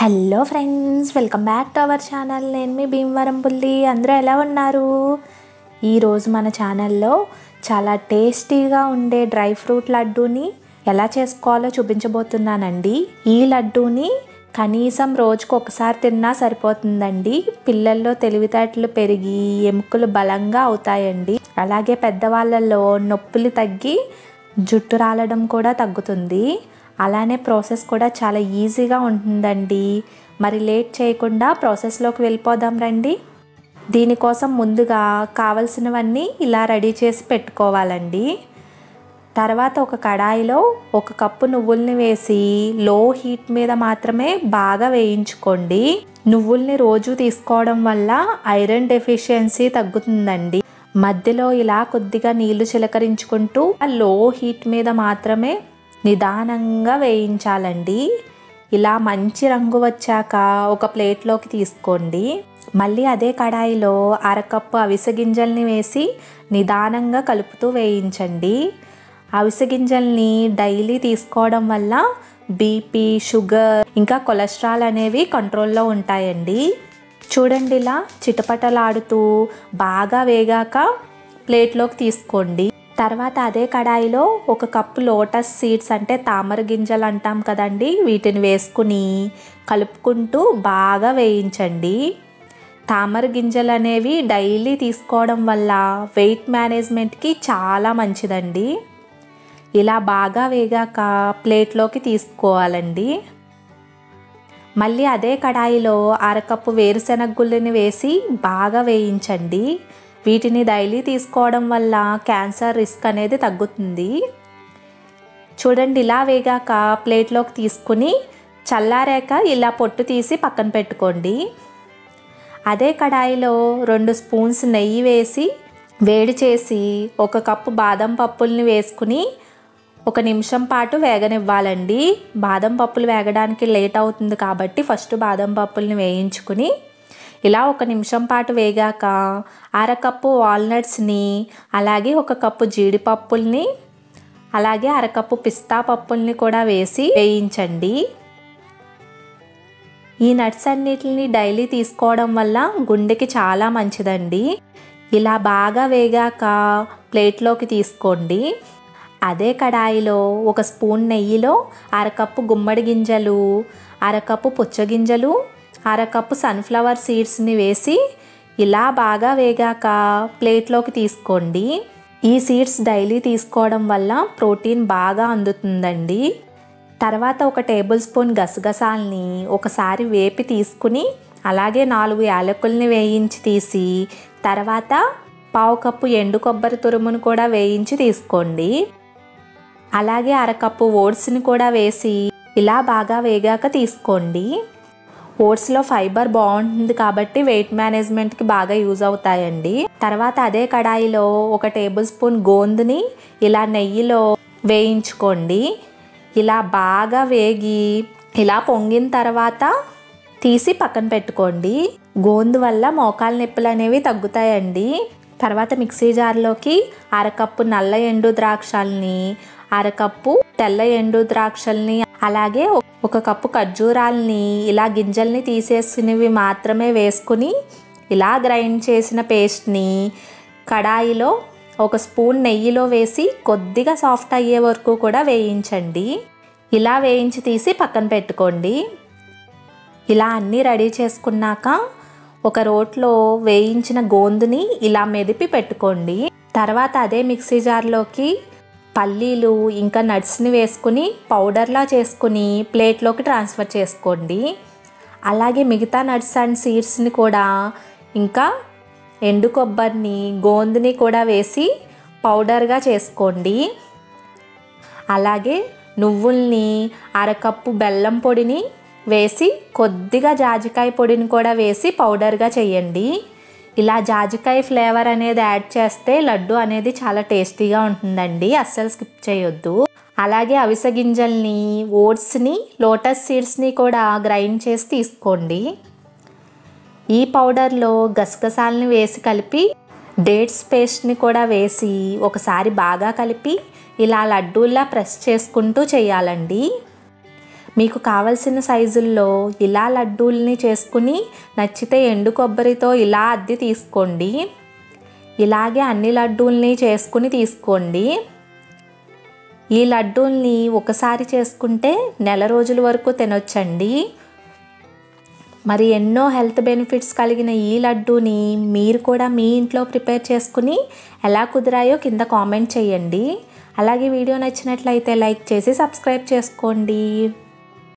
Hello friends, welcome back to our channel. నేను మీ భీమవరం బుల్లి. అందరూ ఎలా ఉన్నారు? ఈరోజు మన ఛానల్లో చాలా టేస్టీగా ఉండే డ్రై ఫ్రూట్ లడ్డూని ఎలా చేసుకోవాలో చూపించబోతున్నానండి. ఈ లడ్డూని కనీసం రోజుకు ఒకసారి తిన్నా సరిపోతుందండి. పిల్లల్లో తెలివితేటలు పెరిగి ఎముకలు బలంగా అవుతాయండి. అలాగే పెద్దవాళ్ళలో నొప్పులు తగ్గి జుట్టు రాలడం కూడా తగ్గుతుంది. అలానే ప్రాసెస్ కూడా చాలా ఈజీగా ఉంటుందండి. మరి లేట్ చేయకుండా ప్రాసెస్లోకి వెళ్ళిపోదాం రండి. దీనికోసం ముందుగా కావలసినవన్నీ ఇలా రెడీ చేసి పెట్టుకోవాలండి. తర్వాత ఒక కడాయిలో 1 కప్పు నువ్వుల్ని వేసి లో హీట్ మీద మాత్రమే బాగా వేయించుకోండి. నువ్వుల్ని రోజు తీసుకోవడం వల్ల ఐరన్ డెఫిషియన్సీ తగ్గుతుందండి. మధ్యలో ఇలా కొద్దిగా నీళ్లు చిలకరించుకుంటూ లో హీట్ మీద మాత్రమే నిదానంగా వేయించాలండి. ఇలా మంచి రంగు వచ్చాక ఒక ప్లేట్లోకి తీసుకోండి. మళ్ళీ అదే కడాయిలో 1/2 కప్పు అవిసె గింజల్ని వేసి నిదానంగా కలుపుతూ వేయించండి. అవిసె గింజల్ని డైలీ తీసుకోవడం వల్ల బీపీ, షుగర్ ఇంకా కొలెస్ట్రాల్ అనేవి కంట్రోల్లో ఉంటాయండి. చూడండి, ఇలా చిటపటలాడుతూ బాగా వేగాక ప్లేట్లోకి తీసుకోండి. తర్వాత అదే కడాయిలో 1 కప్పు లోటస్ సీడ్స్ అంటే తామర గింజలు అంటాం కదండి, వీటిని వేసుకుని కలుపుకుంటూ బాగా వేయించండి. తామర గింజలు అనేవి డైలీ తీసుకోవడం వల్ల వెయిట్ మేనేజ్మెంట్కి చాలా మంచిదండి. ఇలా బాగా వేగాక ప్లేట్లోకి తీసుకోవాలండి. మళ్ళీ అదే కడాయిలో 1/2 కప్పు వేరుశెనగ గుళ్ళని వేసి బాగా వేయించండి. వీటిని డైలీ తీసుకోవడం వల్ల క్యాన్సర్ రిస్క్ అనేది తగ్గుతుంది. చూడండి, ఇలా వేగాక ప్లేట్లోకి తీసుకుని చల్లారాక ఇలా పొట్టు తీసి పక్కన పెట్టుకోండి. అదే కడాయిలో 2 స్పూన్స్ నెయ్యి వేసి వేడి చేసి 1 కప్పు బాదం పప్పుల్ని వేసుకుని 1 నిమిషం పాటు వేగనివ్వాలండి. బాదం పప్పులు వేగడానికి లేట్ అవుతుంది కాబట్టి ఫస్ట్ బాదం పప్పుల్ని వేయించుకుని ఇలా 1 నిమిషం పాటు వేగాక 1/2 కప్పు వాల్నట్స్ని, అలాగే 1 కప్పు జీడిపప్పుల్ని, అలాగే 1/2 కప్పు పిస్తా పప్పుల్ని కూడా వేసి వేయించండి. ఈ నట్స్ అన్నిటిని డైలీ తీసుకోవడం వల్ల గుండెకి చాలా మంచిదండి. ఇలా బాగా వేగాక ప్లేట్లోకి తీసుకోండి. అదే కడాయిలో 1 స్పూన్ నెయ్యిలో 1/2 కప్పు గుమ్మడి గింజలు, 1/2 కప్పు పుచ్చగింజలు, 1/2 కప్పు సన్ఫ్లవర్ సీడ్స్ని వేసి ఇలా బాగా వేగాక ప్లేట్లోకి తీసుకోండి. ఈ సీడ్స్ డైలీ తీసుకోవడం వల్ల ప్రోటీన్ బాగా అందుతుందండి. తర్వాత 1 టేబుల్ స్పూన్ గసగసాలని ఒకసారి వేపి తీసుకుని అలాగే 4 యాలకుల్ని వేయించి తీసి తర్వాత 1/2 కప్పు ఎండు కొబ్బరి తురుమును కూడా వేయించి తీసుకోండి. అలాగే 1/2 కప్పు ఓట్స్ని కూడా వేసి ఇలా బాగా వేగాక తీసుకోండి. ఓట్స్లో ఫైబర్ బాగుంటుంది కాబట్టి వెయిట్ మేనేజ్మెంట్కి బాగా యూజ్ అవుతాయండి. తర్వాత అదే కడాయిలో 1 టేబుల్ స్పూన్ గోందుని ఇలా నెయ్యిలో వేయించుకోండి. ఇలా బాగా వేగి ఇలా పొంగిన తర్వాత తీసి పక్కన పెట్టుకోండి. గోందు వల్ల మోకాలు నొప్పులు అనేవి తగ్గుతాయండి. తర్వాత మిక్సీ జార్లోకి 1/2 కప్పు నల్ల ఎండు ద్రాక్షల్ని, 1/2 కప్పు తెల్ల ఎండు ద్రాక్షల్ని, అలాగే 1 కప్పు ఖర్జూరాలని ఇలా గింజల్ని తీసేసినవి మాత్రమే వేసుకుని ఇలా గ్రైండ్ చేసిన పేస్ట్ని కడాయిలో 1 స్పూన్ నెయ్యిలో వేసి కొద్దిగా సాఫ్ట్ అయ్యే వరకు కూడా వేయించండి. ఇలా వేయించి తీసి పక్కన పెట్టుకోండి. ఇలా అన్నీ రెడీ చేసుకున్నాక 1 రోట్లో వేయించిన గోందుని ఇలా మెదిపి పెట్టుకోండి. తర్వాత అదే మిక్సీ జార్లోకి పల్లీలు ఇంకా నట్స్ని వేసుకుని పౌడర్లా చేసుకుని ప్లేట్లోకి ట్రాన్స్ఫర్ చేసుకోండి. అలాగే మిగతా నట్స్ అండ్ సీడ్స్ని కూడా ఇంకా ఎండు కొబ్బరిని, గోందుని కూడా వేసి పౌడర్గా చేసుకోండి. అలాగే నువ్వుల్ని, 1/2 కప్పు బెల్లం పొడిని వేసి కొద్దిగా జాజికాయ పొడిని కూడా వేసి పౌడర్గా చేయండి. ఇలా జాజికాయ ఫ్లేవర్ అనేది యాడ్ చేస్తే లడ్డు అనేది చాలా టేస్టీగా ఉంటుందండి. అస్సలు స్కిప్ చేయొద్దు. అలాగే అవిసె గింజల్ని, ఓట్స్ని, లోటస్ సీడ్స్ని కూడా గ్రైండ్ చేసి తీసుకోండి. ఈ పౌడర్లో గసగసాలని వేసి కలిపి డేట్స్ పేస్ట్ని కూడా వేసి ఒకసారి బాగా కలిపి ఇలా లడ్డూల్లా ప్రెస్ చేసుకుంటూ చేయాలండి. మీకు కావలసిన సైజుల్లో ఇలా లడ్డూల్ని చేసుకుని నచ్చితే ఎండు కొబ్బరితో ఇలా అద్ది తీసుకోండి. ఇలాగే అన్ని లడ్డూల్ని చేసుకుని తీసుకోండి. ఈ లడ్డూల్ని ఒకసారి చేసుకుంటే నెల రోజుల వరకు తినొచ్చండి. మరి ఎన్నో హెల్త్ బెనిఫిట్స్ కలిగిన ఈ లడ్డూని మీరు కూడా మీ ఇంట్లో ప్రిపేర్ చేసుకుని ఎలా కుదిరాయో కింద కామెంట్ చేయండి. అలాగే వీడియో నచ్చినట్లయితే లైక్ చేసి సబ్స్క్రైబ్ చేసుకోండి.